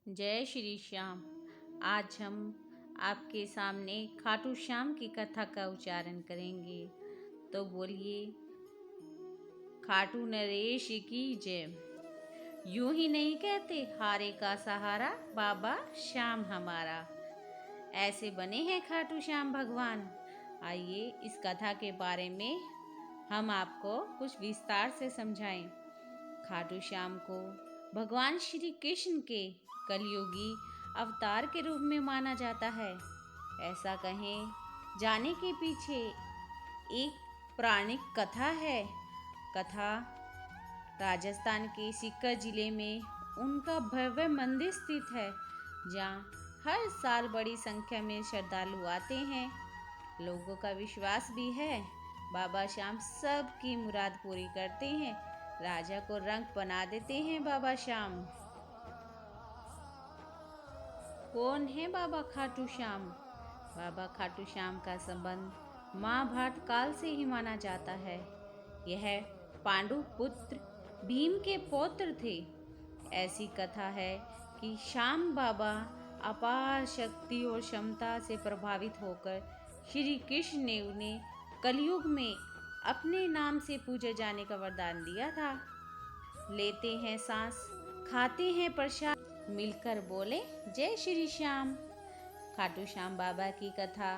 जय श्री श्याम। आज हम आपके सामने खाटू श्याम की कथा का उच्चारण करेंगे। तो बोलिए, खाटू नरेश की जय। यूं ही नहीं कहते, हारे का सहारा बाबा श्याम हमारा। ऐसे बने हैं खाटू श्याम भगवान। आइए इस कथा के बारे में हम आपको कुछ विस्तार से समझाएं। खाटू श्याम को भगवान श्री कृष्ण के कलयुगी अवतार के रूप में माना जाता है। ऐसा कहें जाने के पीछे एक पौराणिक कथा है। कथा राजस्थान के सीकर जिले में उनका भव्य मंदिर स्थित है, जहाँ हर साल बड़ी संख्या में श्रद्धालु आते हैं। लोगों का विश्वास भी है बाबा श्याम सबकी मुराद पूरी करते हैं। राजा को रंग बना देते हैं बाबा श्याम। कौन है बाबा खाटू श्याम? बाबा खाटू श्याम का संबंध महाभारत काल से ही माना जाता है। यह पांडु पुत्र भीम के पौत्र थे। ऐसी कथा है कि श्याम बाबा अपार शक्ति और क्षमता से प्रभावित होकर श्री कृष्ण ने उन्हें कलयुग में अपने नाम से पूजे जाने का वरदान दिया था। लेते हैं सांस, खाते हैं प्रसाद, मिलकर बोले जय श्री श्याम। खाटू श्याम बाबा की कथा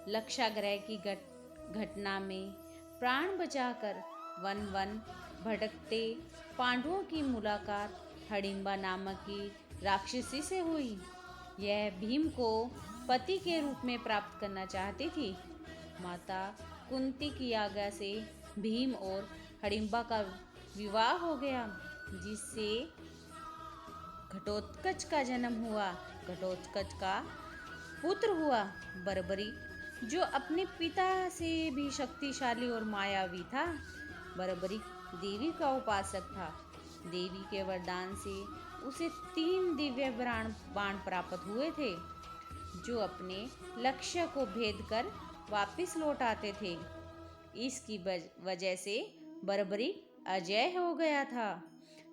लक्षाग्रह की घटना में प्राण बचाकर वन वन भटकते पांडवों की मुलाकात हडिम्बा नामक की राक्षसी से हुई। यह भीम को पति के रूप में प्राप्त करना चाहती थी। माता कुंती की आज्ञा से भीम और हडिम्बा का विवाह हो गया, जिससे घटोत्कच का जन्म हुआ। घटोत्कच का पुत्र हुआ बर्बरिक, जो अपने पिता से भी शक्तिशाली और मायावी था। बर्बरिक देवी का उपासक था। देवी के वरदान से उसे 3 दिव्य बाण प्राप्त हुए थे, जो अपने लक्ष्य को भेद कर वापिस लौट आते थे। इसकी वजह से बर्बरिक अजय हो गया था।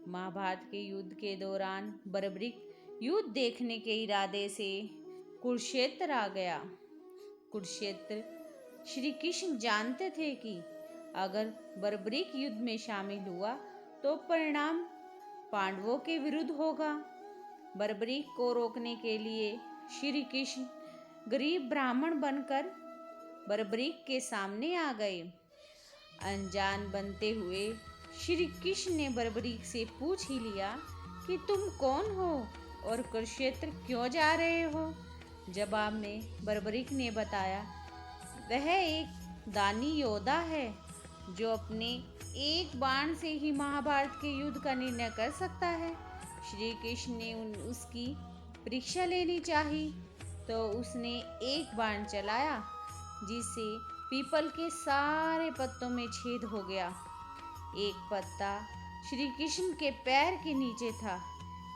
महाभारत के युद्ध के दौरान बर्बरिक युद्ध देखने के इरादे से कुरुक्षेत्र आ गया। कुरुक्षेत्र श्री कृष्ण जानते थे कि अगर बर्बरिक युद्ध में शामिल हुआ तो परिणाम पांडवों के विरुद्ध होगा। बर्बरिक को रोकने के लिए श्री कृष्ण गरीब ब्राह्मण बनकर बर्बरिक के सामने आ गए। अनजान बनते हुए श्री कृष्ण ने बर्बरिक से पूछ ही लिया कि तुम कौन हो और कुरुक्षेत्र क्यों जा रहे हो। जवाब में बर्बरिक ने बताया, वह एक दानी योद्धा है जो अपने एक बाण से ही महाभारत के युद्ध का निर्णय कर सकता है। श्री कृष्ण ने उसकी परीक्षा लेनी चाहिए, तो उसने एक बाण चलाया, जिससे पीपल के सारे पत्तों में छेद हो गया। एक पत्ता श्री कृष्ण के पैर के नीचे था,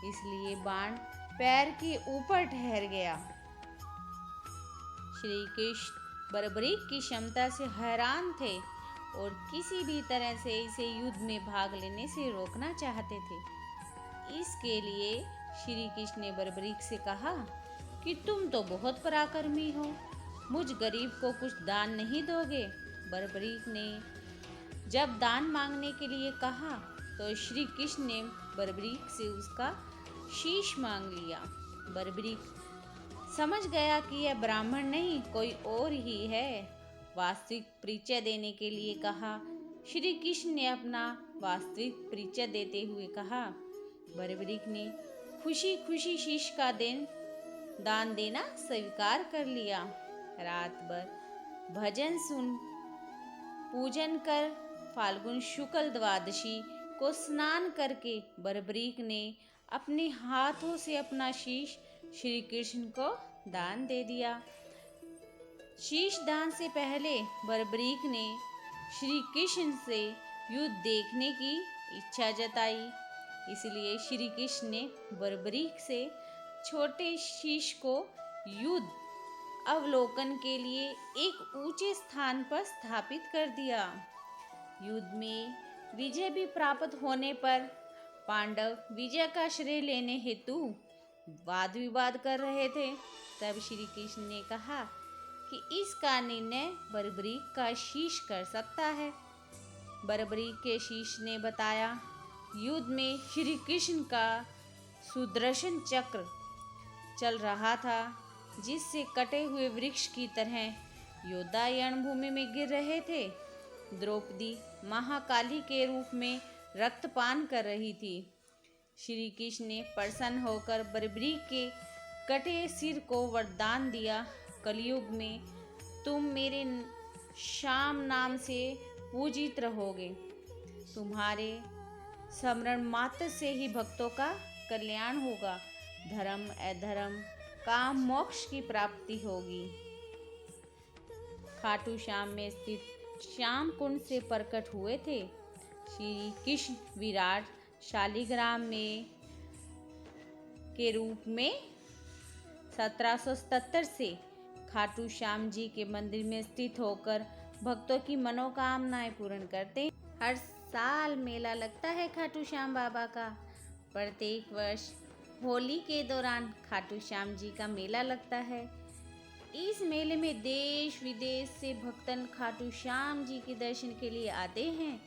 इसलिए बाण पैर के ऊपर ठहर गया। श्री कृष्ण बर्बरिक की क्षमता से हैरान थे और किसी भी तरह से इसे युद्ध में भाग लेने से रोकना चाहते थे। इसके लिए श्री कृष्ण ने बर्बरिक से कहा कि तुम तो बहुत पराक्रमी हो, मुझ गरीब को कुछ दान नहीं दोगे। बर्बरिक ने जब दान मांगने के लिए कहा तो श्री कृष्ण ने बर्बरिक से उसका शीश मांग लिया। बर्बरिक समझ गया कि यह ब्राह्मण नहीं कोई और ही है। वास्तविक परिचय देने के लिए कहा। श्री कृष्ण ने अपना वास्तविक परिचय देते हुए कहा। बर्बरिक ने खुशी खुशी शीश का दान देना स्वीकार कर लिया। रात भर भजन सुन पूजन कर फाल्गुन शुक्ल द्वादशी को स्नान करके बर्बरिक ने अपने हाथों से अपना शीश श्री कृष्ण को दान दे दिया। शीश दान से पहले बर्बरिक ने श्री कृष्ण से युद्ध देखने की इच्छा जताई, इसलिए श्री कृष्ण ने बर्बरिक से छोटे शीश को युद्ध अवलोकन के लिए एक ऊंचे स्थान पर स्थापित कर दिया। युद्ध में विजय भी प्राप्त होने पर पांडव विजय का श्रेय लेने हेतु वाद विवाद कर रहे थे। तब श्री कृष्ण ने कहा कि इसका निर्णय बर्बरीक का शीश कर सकता है। बर्बरीक के शीश ने बताया, युद्ध में श्री कृष्ण का सुदर्शन चक्र चल रहा था, जिससे कटे हुए वृक्ष की तरह योद्धा रणभूमि में गिर रहे थे। द्रौपदी महाकाली के रूप में रक्तपान कर रही थी। श्री कृष्ण ने प्रसन्न होकर बर्बरीक के कटे सिर को वरदान दिया, कलयुग में तुम मेरे श्याम नाम से पूजित रहोगे। तुम्हारे स्मरण मात्र से ही भक्तों का कल्याण होगा, धर्म अधर्म काम मोक्ष की प्राप्ति होगी। खाटू श्याम में स्थित श्याम कुंड से प्रकट हुए थे। श्री कृष्ण विराट शालिग्राम में के रूप में 1777 से खाटू श्याम जी के मंदिर में स्थित होकर भक्तों की मनोकामनाएं पूर्ण करते हैं। हर साल मेला लगता है खाटू श्याम बाबा का। प्रत्येक वर्ष होली के दौरान खाटू श्याम जी का मेला लगता है। इस मेले में देश विदेश से भक्तन खाटू श्याम जी के दर्शन के लिए आते हैं।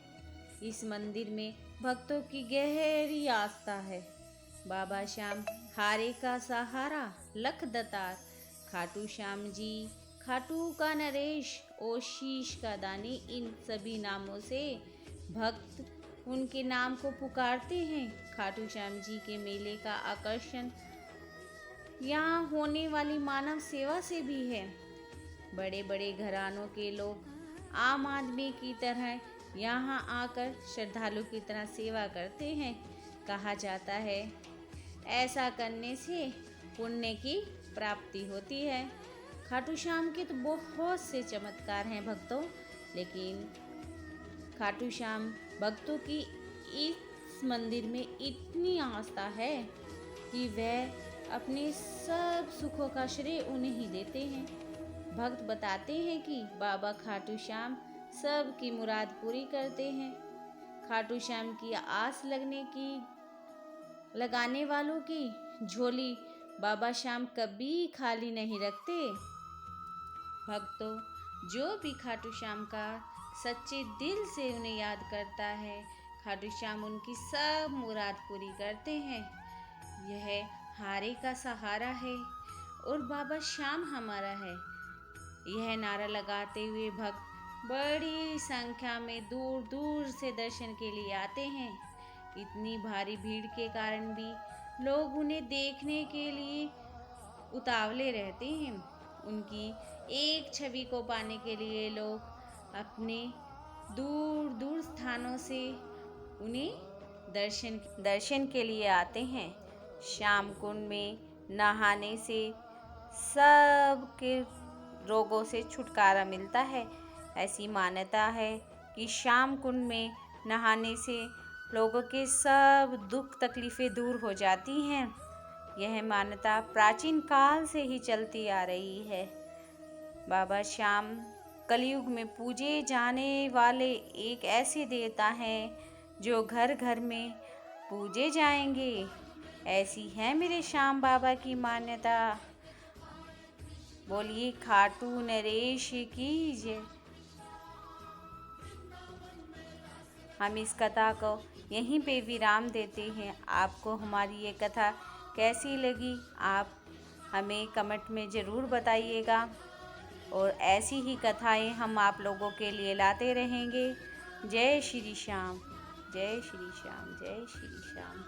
इस मंदिर में भक्तों की गहरी आस्था है। बाबा श्याम हारे का सहारा, लख दतार, खाटू श्याम जी, खाटू का नरेश और शीश का दानी, इन सभी नामों से भक्त उनके नाम को पुकारते हैं। खाटू श्याम जी के मेले का आकर्षण यहाँ होने वाली मानव सेवा से भी है। बड़े बड़े घरानों के लोग आम आदमी की तरह यहाँ आकर श्रद्धालु की तरह सेवा करते हैं। कहा जाता है ऐसा करने से पुण्य की प्राप्ति होती है। खाटू श्याम के तो बहुत से चमत्कार हैं भक्तों, लेकिन खाटू श्याम भक्तों की इस मंदिर में इतनी आस्था है कि वह अपने सब सुखों का श्रेय उन्हें ही देते हैं। भक्त बताते हैं कि बाबा खाटू श्याम सब की मुराद पूरी करते हैं। खाटू श्याम की आस लगाने वालों की झोली बाबा श्याम कभी खाली नहीं रखते। भक्तों, जो भी खाटू श्याम का सच्चे दिल से उन्हें याद करता है, खाटू श्याम उनकी सब मुराद पूरी करते हैं। यह हारे का सहारा है और बाबा श्याम हमारा है। यह नारा लगाते हुए भक्त बड़ी संख्या में दूर दूर से दर्शन के लिए आते हैं। इतनी भारी भीड़ के कारण भी लोग उन्हें देखने के लिए उतावले रहते हैं। उनकी एक छवि को पाने के लिए लोग अपने दूर दूर स्थानों से उन्हें दर्शन के लिए आते हैं। श्याम कुंड में नहाने से सबके रोगों से छुटकारा मिलता है। ऐसी मान्यता है कि श्याम कुंड में नहाने से लोगों के सब दुख तकलीफ़ें दूर हो जाती हैं। यह मान्यता प्राचीन काल से ही चलती आ रही है। बाबा श्याम कलयुग में पूजे जाने वाले एक ऐसे देवता हैं जो घर घर में पूजे जाएंगे। ऐसी है मेरे श्याम बाबा की मान्यता। बोलिए खाटू नरेश की जय। हम इस कथा को यहीं पे विराम देते हैं। आपको हमारी ये कथा कैसी लगी, आप हमें कमेंट में ज़रूर बताइएगा और ऐसी ही कथाएं हम आप लोगों के लिए लाते रहेंगे। जय श्री श्याम, जय श्री श्याम, जय श्री श्याम।